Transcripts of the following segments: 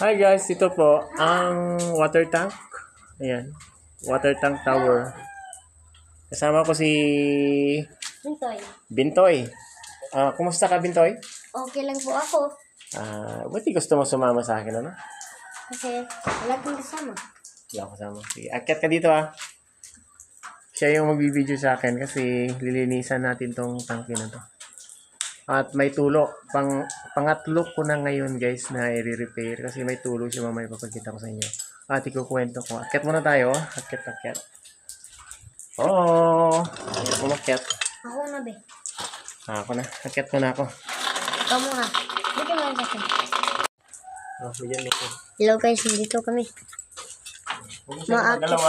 Hi guys, ito po ang water tank. Ayan, water tank tower. Kasama ko si Bintoy. Bintoy. Kumusta ka, Bintoy? Okay lang po ako. Buti gusto mo sumama sa akin, ano? Kasi wala kang kasama. Wala ako kasama. Sige, akyat ka dito Siya yung magbibideo sa akin kasi lilinisan natin tong tangke na to. At may tulo. Pangatlo ko na ngayon guys na i-repair kasi may tulo siya, mamaya papagkita ko sa inyo. At ikukwento ko. Akyat muna tayo. Akyat. Umakyat. Ako na, be. Ako na. Akyat ko na ako. Ikaw muna. Dito mo sa akin. Bigyan nito. Hello guys, dito kami. Huwag kang gagalaw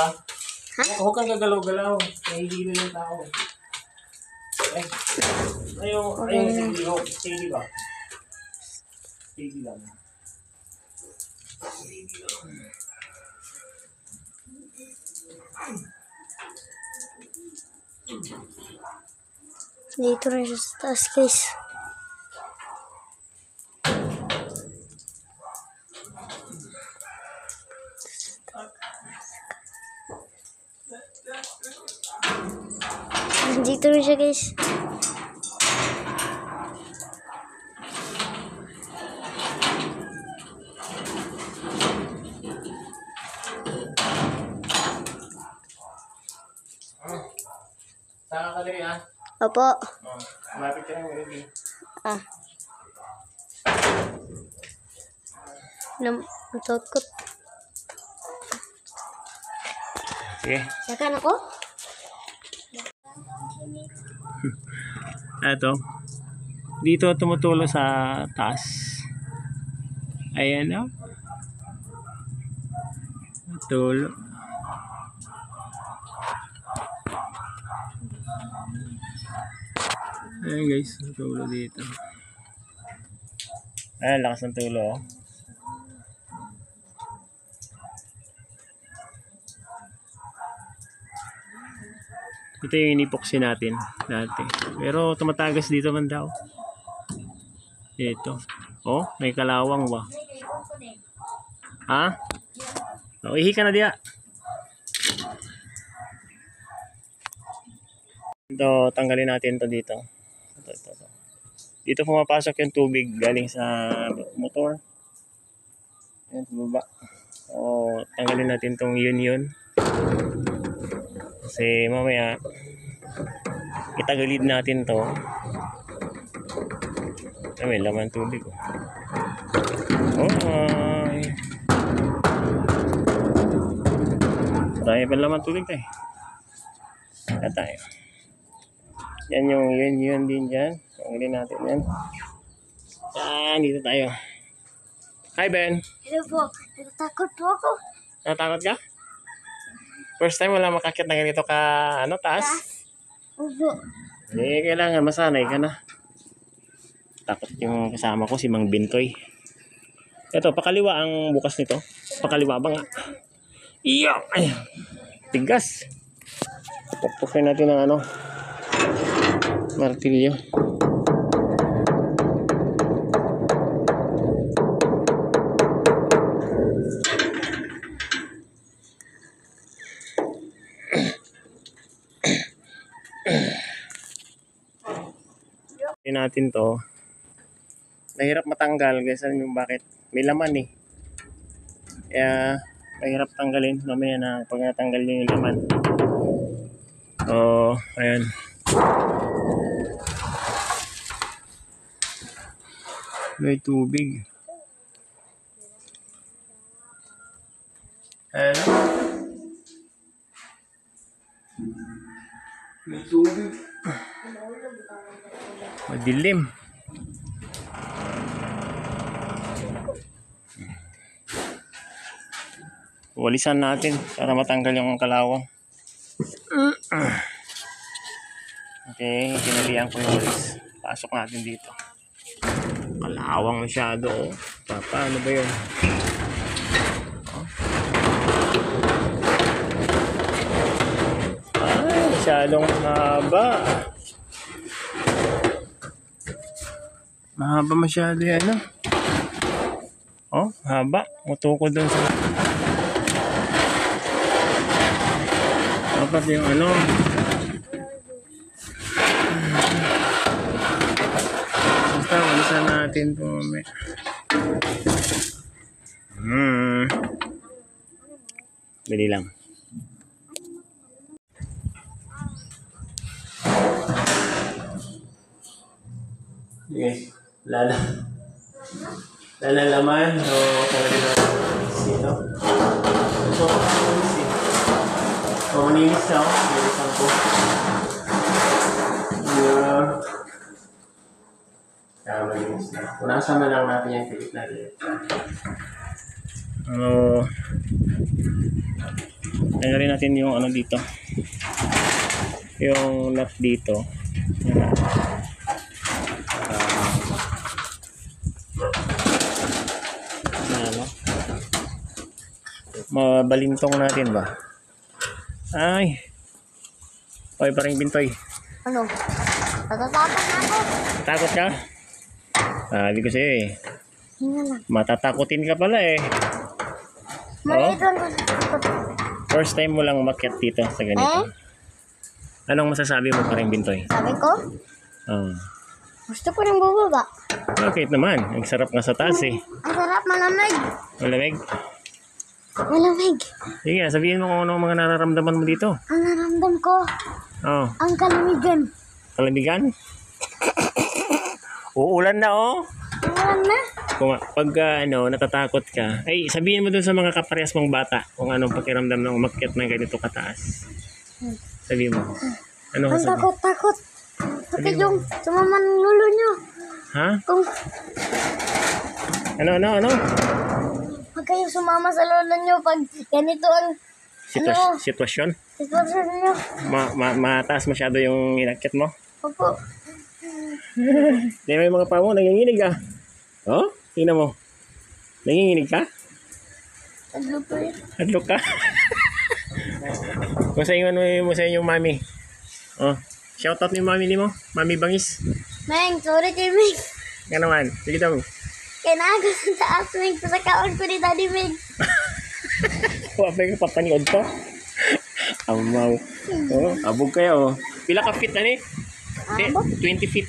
Ha? Huwag kang gagalaw-galaw. Nahihilo yung tao. Ayaw steady ba? Steady lang. Dito rin siya sa taas guys. Dito rin siya guys. Saan ka dali Opo. Malapit ka lang ready. Natakot. Sige. Sakan ako? Ito. Dito tumutulo sa taas. Ayan tulo. Ayan guys, tulo dito. Ayan, lakas ng tulo. Ito yung inipoxy natin dati. Pero tumatagas dito man daw. Ito. May kalawang ba? Ihi ka na diya. Ito, tanggalin natin to dito. Ito. Dito pumapasok yung tubig galing sa motor. Ayan, sa baba. Tanggalin natin tong yun. Kasi mamaya itagilid natin to. May laman tubig. Marami pa laman tubig tayo. Tayo. Yan yung yun din dyan. Tanggalin natin yan. Yan, dito tayo. Hi Ben. Hello po. Natatakot po ako. Natakot ka? First time wala makakit na ganito ka, taas? Opo. Kailangan masanay ka na. Takot yung kasama ko, si Mang Bintoy. Ito, pakaliwa ang bukas nito. Pakaliwa ba nga? Iyo! Ay, tigas. Pupuksin natin ng martilyo. Natin to. Mahirap matanggal guys. Alam nyo bakit? May laman Kaya mahirap tanggalin. Mamaya na pag natanggal nyo yung laman. Ayan. May tubig. Ayan. May tubig. Madilim. Walisan natin para matanggal yung kalawang. Okay, kinalian ko yung walis. Pasok natin dito. Kalawang masyado. Ano ba yun? Masyadong mahaba. Mahaba masyado yan, Oh, haba. Mutukod dun sa... Dapat yung ano. Basta, walisan natin po. Dali lang. Okay. Lalalaman. So, talaga na dito. So, maninis na ako. Manisan ko. Maninis na. Punasan na lang natin yung pilit natin. Tanggalin natin yung ano dito. Yung nut dito. Mabalintong natin ba? Ay. Hoy, parang bintoy. Ano? Natatakot na ako. Takot ka? Sabi ko sa'yo eh. Hinga lang. Matatakutin ka pala eh. Maliit lang ko. First time mo lang umakyat dito sa ganito. Anong masasabi mo parang bintoy? Sabi ko, gusto ko nang bubaba. Bakit naman? Ang sarap nga sa taas eh. Ang sarap, malamig. Malamig? Malamig. Sige, sabihin mo kung ano mga nararamdaman mo dito. Ang naramdam ko, ang kalamigan. Kalamigan? Uulan na oh. Uulan na? Kung pag natatakot ka, ay sabihin mo dun sa mga kaparehas mong bata kung anong pakiramdam ng umakyat ng ganito kataas. Sabihin mo. Ano ang takot-takot. Bakit yung sumama ng lolo nyo? Ha? Kung Ano? Huwag kayo sumama sa lolo nyo pag ganito ang Sitwasyon? sitwasyon nyo. Mataas masyado yung inakyat mo? Opo. Di may mga pa mo, nanginginig ah. Oh? Tingnan mo. Nanginginig ka? Ano po yun? Hadlok ka? Kung sa inyo mo sa inyong mami. Oh, shoutout ni mami ni mo. Mami Bangis. Meng, sorry kay Meng. Nga naman. Sige daw. Kinagas sa taas, Meng. Sa kaon ko ni Daddy Meng. Wapay ka papaniod to. Amaw. Oh, abog kayo. Pila ka feet na ni? 20 feet.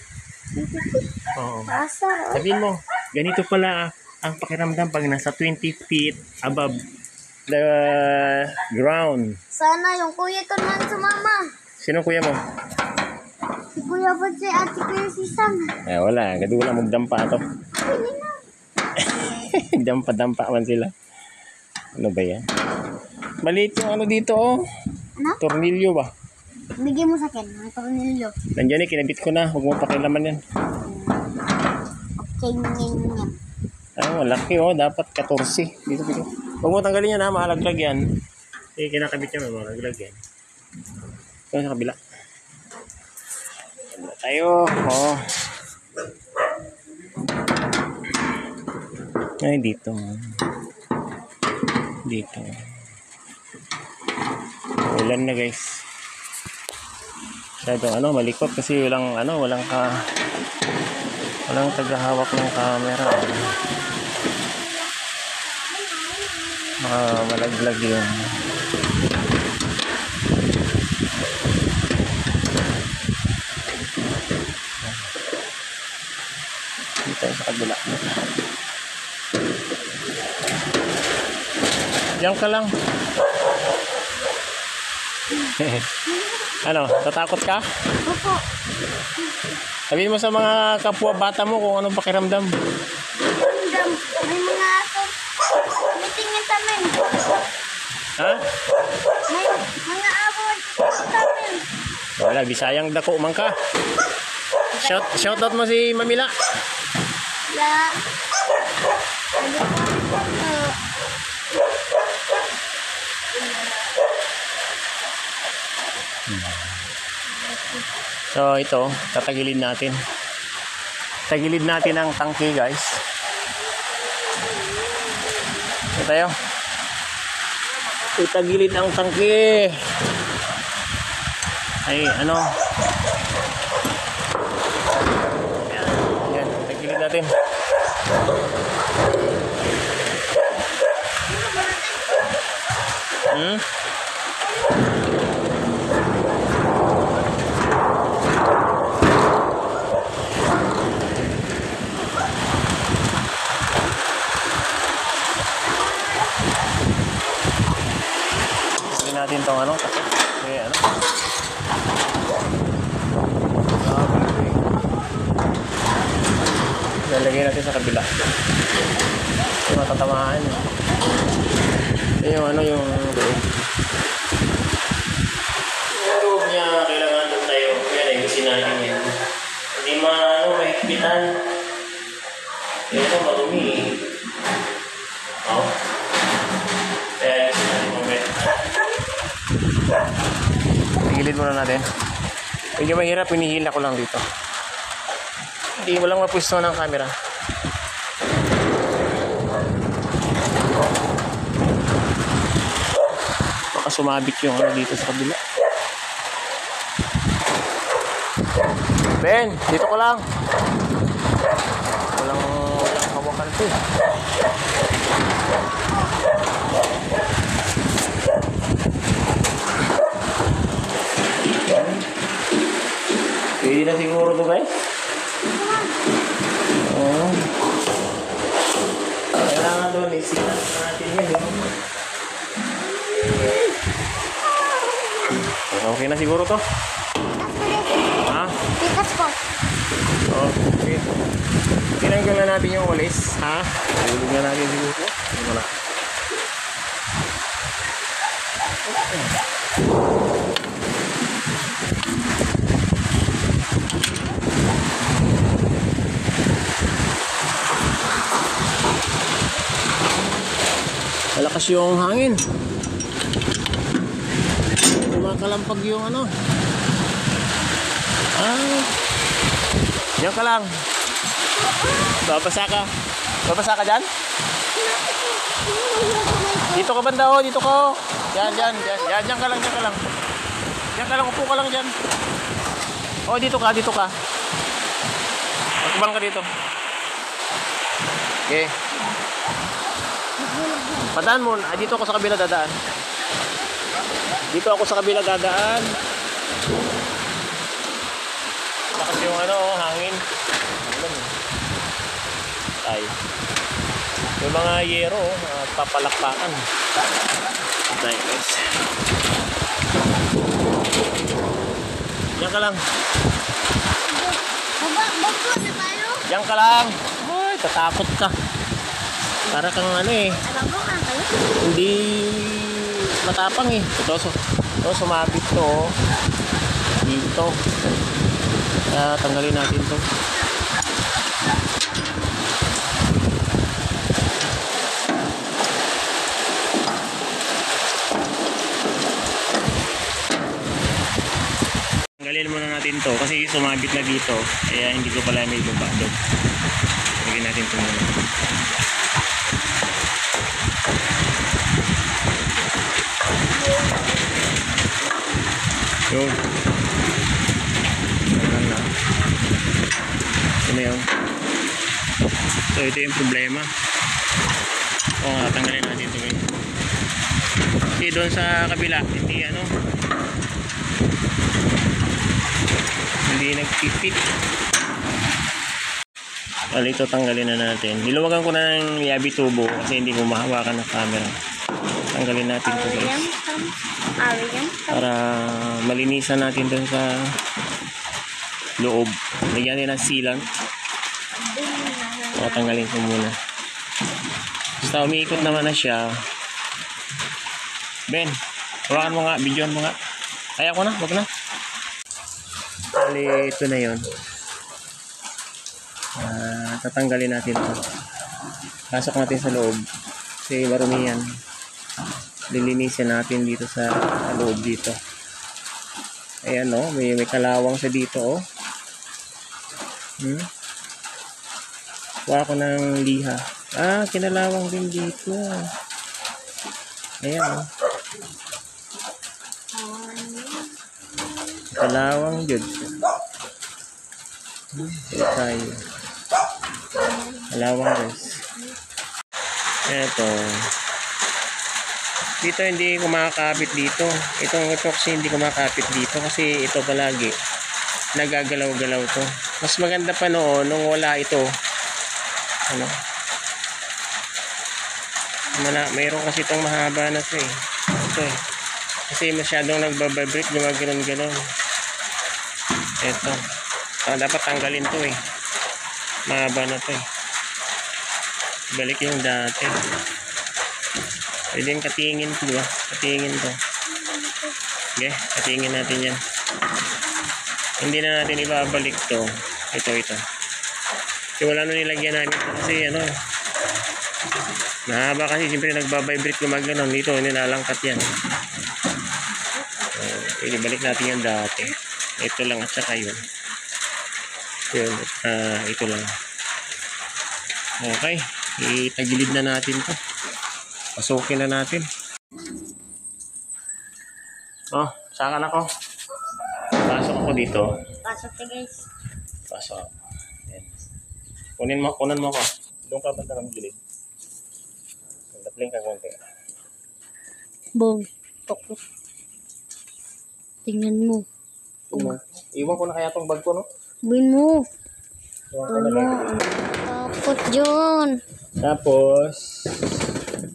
Oo. Pasar. Sabihin mo, ganito pala ang pakiramdam pag nasa 20 feet above the ground. Sana yung kuya ko man sumama. Sino kuya mo? Si Kuya Butse at si Kuya Sisang. Eh wala, kadula magdampa to. Hindi na. Dampa-dampa man sila. Ano ba yan? Maliit yung ano dito oh. Ano? Tornilyo ba? Bigyan mo sa akin, ang tornilyo. Nandiyan eh, kinabit ko na. Huwag mo pakilaman yan. Okay, nyan. Ah, malaki oh. Dapat 14. Dito. Huwag mo tanggalin yan ha. Malaglag yan. Eh, kinakabit yan. Malaglag yan. Ito sa kabila. Kabila tayo. Oh. Ay, dito. Dito. Ulan na guys. Masyado malikot kasi walang tagahawak ng camera. Malaglag yun. Dito tayo sa kabila. Diyan ka lang. Ano, tatakot ka? Opo. Sabihin mo sa mga kapwa bata mo kung anong pakiramdam. May mga aso. Meetingin kami. Ha? May mga abon. Kami. Wala, Bisayang dako man ka. Shoutout mo si Mamila. La. So ito, tatagilid natin. Tagilid natin ang tangke guys. Ito tayo. Itagilid ang tangke. Ay, ano? Yan, tagilid natin. Hmm? Sige natin tong ano. Okay, ano. Lalagay natin sa kabila. Kasi matatamaan eh. Yung ano yung loob. Yung loob niya, kailangan doon tayo. Yan ay sinahin yan. Hindi mahigpitan. Ito marumi eh. Oh. Kaya yung sinahin mo tigilid muna natin. Medyo mahirap, pinihila ko lang dito. Hindi mo lang mapwesto ng camera. Baka sumabit yung ano dito sa kabila. Ben, dito ko lang. Walang hawakan to. Pwede na siguro to guys. Oh. Kailangan doon isinan natin yan. Okay na siguro to. Ha? Tikas po. Oh, okay. Tinanggal na natin yung walis. Ha? Tulog na natin siguro. Ano na? Malakas yung hangin. Kumakalampag yung ano. Diyan ka lang. Babasa ka. Babasa ka dyan? Dito ka banda oh, dito ka oh. Yan, dyan ka lang, dyan ka lang. Dyan ka lang, upo ka lang dyan. Oh, dito ka. Magkubang ka dito. Okay. Padaan mo, dito ako sa kabila dadaan. Dito ako sa kabila dadaan. Lakas yung ano, hangin. Ay. Yung mga yero, papalakpakan. Ay, guys. Diyan ka lang. Baba na tayo. Diyan ka lang. Ay, tatakot ka. Para kang ano eh. Alam mo ka kayo? Hindi matapang eh. Ito sumabit to. Dito. Kaya tanggalin natin to. Tanggalin muna natin to kasi sumabit na dito. Kaya hindi ko pala may lupa doon. Tanggalin natin to muna. Yun. Ano yun? So ito yung problema. Tanggalin natin ito ngayon. Kasi doon sa kabila hindi hindi nagpipit. Well, ito tanggalin na natin. Niluwagan ko na ng yabi tubo kasi hindi ko mahawakan ng camera. Tanggalin natin ito guys. Para malinisan natin doon sa loob. Lagyan din ng sealant. O, tanggalin ko muna. Basta umiikot naman na siya. Ben, hawakan mo nga, videoan mo nga. Kaya ko na, wag na. Bali, ito na yun. Tatanggalin natin ito. Pasok natin sa loob. Kasi marumi yan. Lilinisin natin dito sa loob dito. Ayan o, may kalawang siya dito o. Kuha ko ng liha. Kinalawang din dito. Ayan o. Kalawang dyan. Ito tayo. Kalawang guys. Eto. Dito hindi kumakapit dito. Itong epoxy hindi kumakapit dito kasi ito palagi nagagalaw-galaw to. Mas maganda pa noon nung wala ito. Ano? Mayroon kasi itong mahaba na to eh. Ito eh. Kasi masyadong nagbabibrate, gumaganon-ganon. Ito. Dapat tanggalin to eh. Mahaba na to eh. Balik yung dati. Pwede yung katingin to ba? Katingin to. Okay, katingin natin yan. Hindi na natin ibabalik to. Ito. Kasi wala na nilagyan namin ito kasi ano. Mahaba kasi siyempre nagbabibrate gumaganon. Dito nilalangkat yan. Pwede balik natin yan dati. Ito lang at saka yun. Ito lang. Okay. Itagilid na natin to. Pasukin na natin. Oh, saan ako? Pasok ako dito. Pasok na guys. Pasok ako. Ayan. Kunan mo ako. Doon ka banda ng gilid. Lapling ka konti. Bong. Tokot. Tingnan mo. Iwan ko na kaya tong bag ko, no? Buin mo. Iwan ko na Ano? lang. Ang takot dyan. Tapos,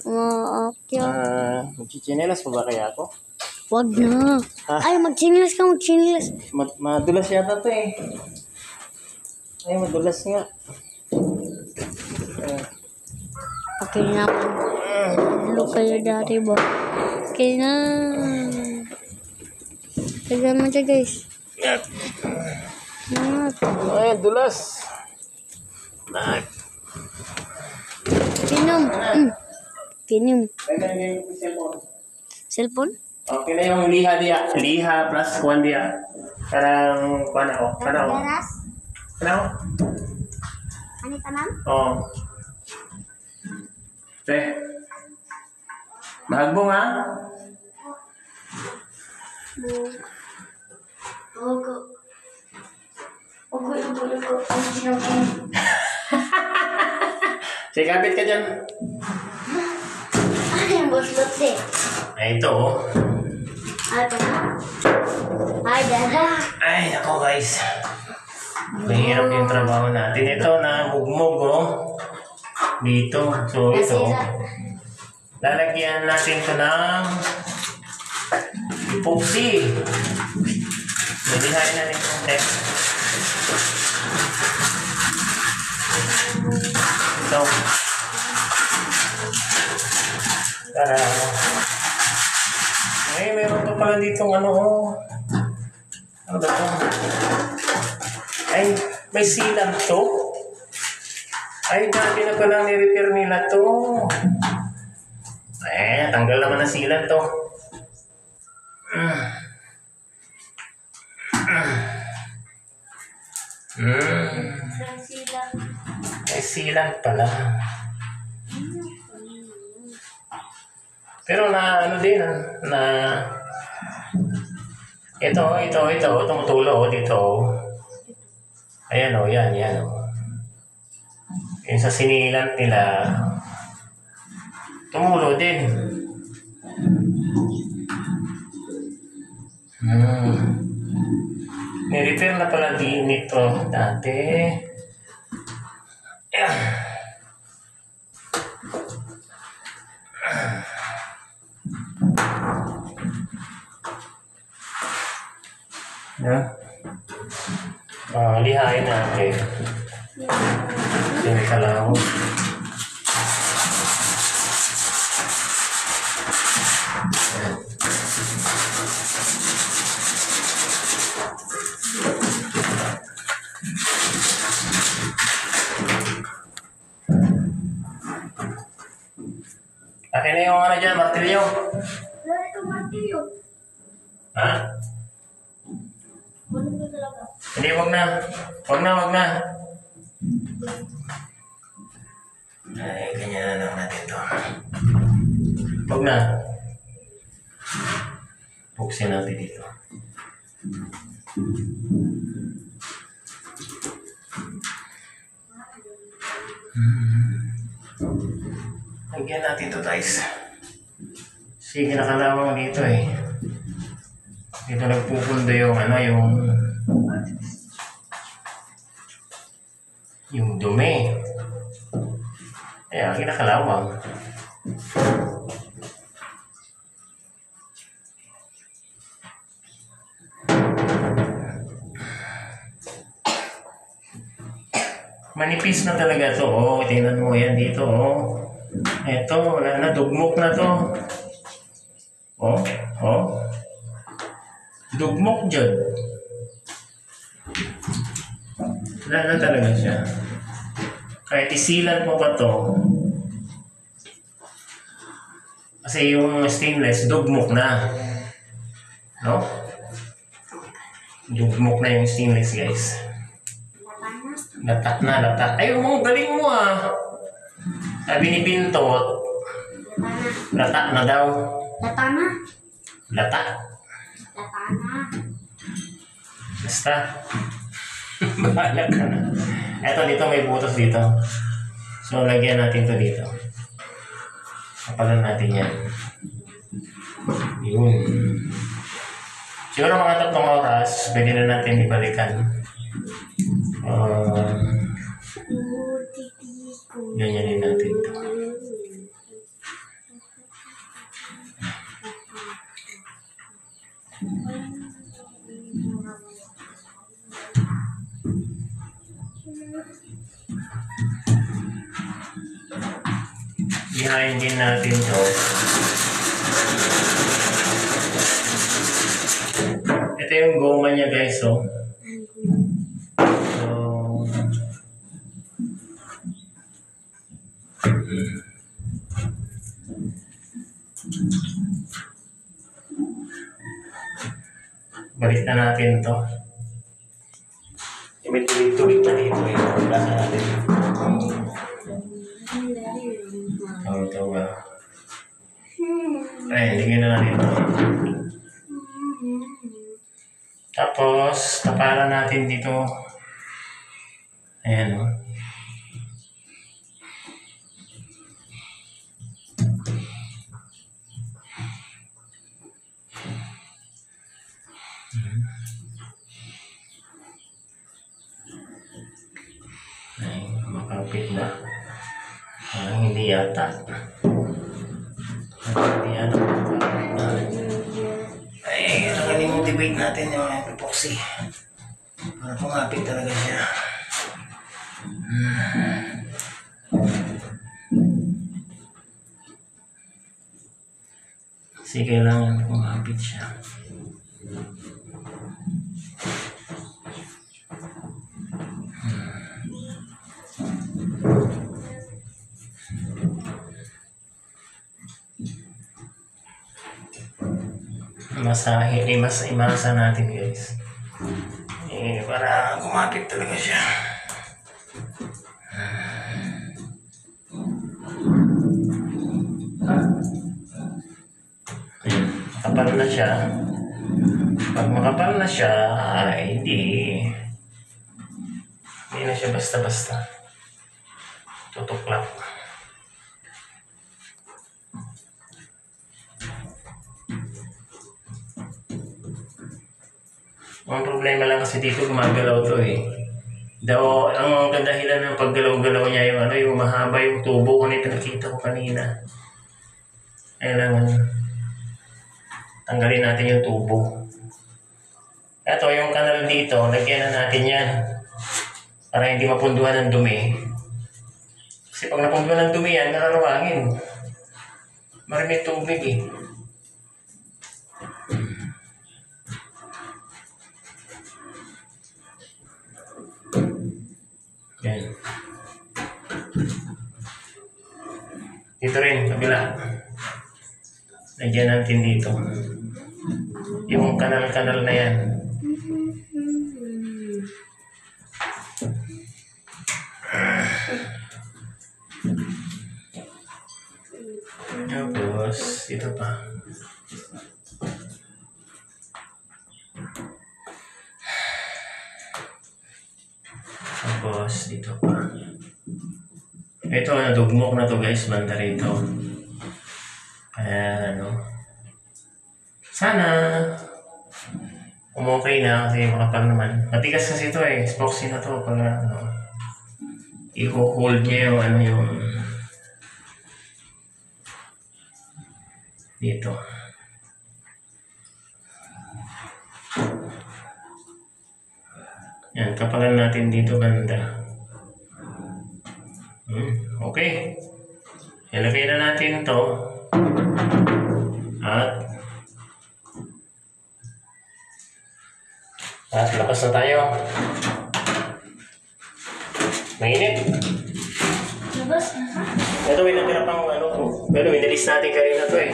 Maakya. magchichinelas pa ba kaya ako? Wag na. Ay, magchinilas ka, magchinilas. Madulas yata to eh. Ay, madulas nga. Okay na ako. Look kayo dati ba? Okay na. Tignan mo siya guys. Yan. Ay, Ay, dulas. Ay. Kinom. Kinom. Pwede na yung cellphone. Cellphone? Okay na yung liha diya. Liha plus kuwan diya. Karang kuwan ako. Ano? Ano? Ano tanan? Oo. Mahagbong ha? Ogo. Ang ginagawa. Sige, kapit ka dyan. Ano yung buslot eh? Ay, ito oh. Ito na. Ay, dada. Ay, ako guys. Mahirap yung trabaho natin. Ito na mugmog oh. Dito. So, ito. Lalagyan natin ito ng epoxy. Nalihain natin yung text. Ito. Para ay, meron pa pala ditong ano oh. Ano ba ito? Ay, may sealant to. Ay, dati na pala ni-repair nila to. Eh, tanggal naman ang sealant to. May sealant pala. Pero na ano din na ito tumutulo dito. Ayan oh, yan oh. Yung sa sinilant nila tumulo din. Ni-repair na pala din ito dati. Lihain natin. Sini kalaw. Akin na yung ano dyan, martilyo. Wala ito martilyo. Ha? Wala ito talaga. Hindi, wag na. Wag na. Ay, ganyan na lang natin to. Wag na. Buksin natin dito. Lagyan natin to guys. Sige, nakalawang dito eh. Dito nagpupundo yung ano, yung dumi. Kaya, kinakalawang. Manipis na talaga to. Oh, tingnan mo yan dito. Oh. Eto, wala na. Dugmok na to. Oh, oh. Dugmok dyan. Wala na talaga siya. Kahit isilan mo pa to. Kasi yung stainless, dugmok na. No? Dugmok na yung stainless, guys. Latak na, latak. Ay, galing mo ah. Sabi ni Pintot, latak na daw. Lata na. Latak. Lata na. Basta. Bahala ka na. Eto, dito may butas dito. So, lagyan natin to dito. Kapalan natin yan. Yun. Siguro mga 3 oras, pwede na natin ibalikan. Ganyanin natin to. Ihain din natin to. Ito yung goma niya, guys, oh. Balik na natin to. May tulig-tulig na dito eh. Basa natin. Ito ba? Ay, ligyan na natin ito. Tapos, taparan natin dito. Ayan o. Ay, makapit ba? Hindi yata. Hindi ano. Ay, kailangan i-motivate natin yung epoxy. Para pumapit talaga siya. Kasi kailangan pumapit siya. Masahe, imasa natin, guys. Para kumapit talaga siya. Makapal na siya. Pag makapal na siya, ay hindi na siya basta-basta. Tutuklap. Ang problema lang kasi dito gumagalaw to eh. Daw, ang kadahilan ng paggalaw-galaw niya yung yung mahaba yung tubo ko nito nakita ko kanina. Kailangan tanggalin natin yung tubo. Ito, yung kanal dito, lagyan na natin yan. Para hindi mapunduhan ng dumi. Kasi pag napunduhan ng dumi yan, nakalawangin. Maraming tubig eh. Yan. Dito rin, kabila. Lagyan natin dito. Yung kanal-kanal na yan. Tapos, ito pa. Tapos, dito pa. Ito, nadugmok na to guys, banda rito. Kaya, Sana umokay na kasi makapal naman. Matigas kasi ito eh. Epoxy na to pag ano. I-hold niya yung ano yung dito. Yan, kapalan natin dito banda. Okay. Ilagay na natin ito. At lakas na tayo. Mainit. Labas. Ito may natira pang ano. Pero winalis natin kanina to eh.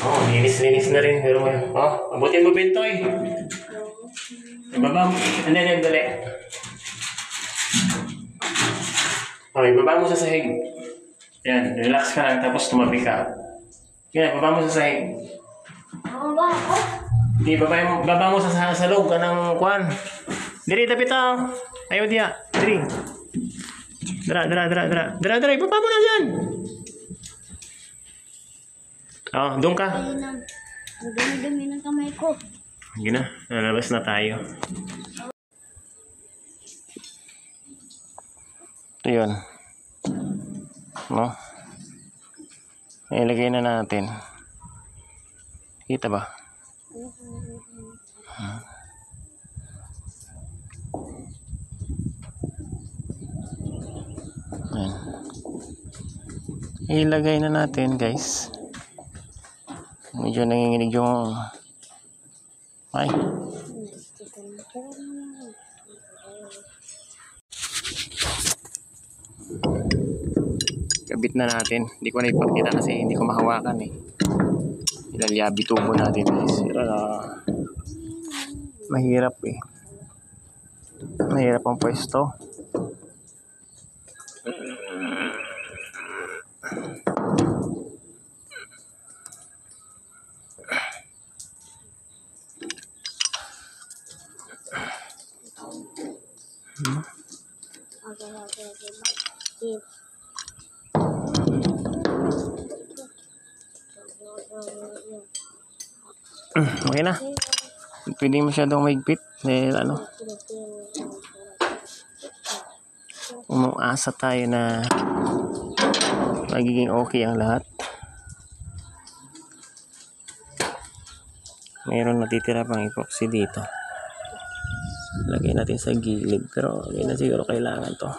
Oh, linis-linis na rin. Pero abutin mo bento eh. Ibaba mo. Hindi, dali. Ibaba mo sa sahig. Yan, relax ka lang tapos tumabi ka. Yan, baba mo sa sahig. Ba ako? Di, baba mo sa loob ka ng kwan. Diri, tapit ako. Ayaw diya. Diri. Dra. Ibaba mo na dyan. Doon ka. Ang dumi-dumi ng kamay ko. Sige na, lalabas na tayo. Ito yun. No? Ilagay na natin. Kita ba? Ayan. Ilagay na natin guys. Medyo nanginginig yung ay. Kabit na natin. Hindi ko na ipakita kasi hindi ko mahawakan eh. Ilalyabi tubo natin guys. Mahirap eh. Mahirap ang pwesto. Okay na. Pwede masyadong maigpit. Dahil umuasa tayo na magiging okay ang lahat. Mayroon natitira pang epoxy dito. Lagay natin sa gilid. Pero hindi na siguro kailangan to.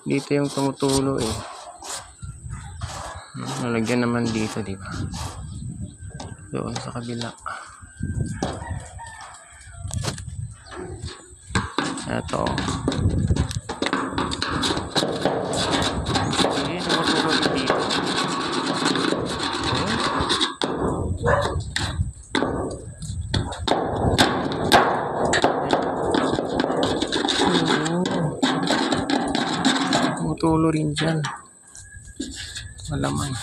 Dito yung tumutulo eh. Nalagyan naman dito, di ba? Doon sa kabila. Ito. Sige, tumutulo din dito. Tumutulo rin dyan. Malaman.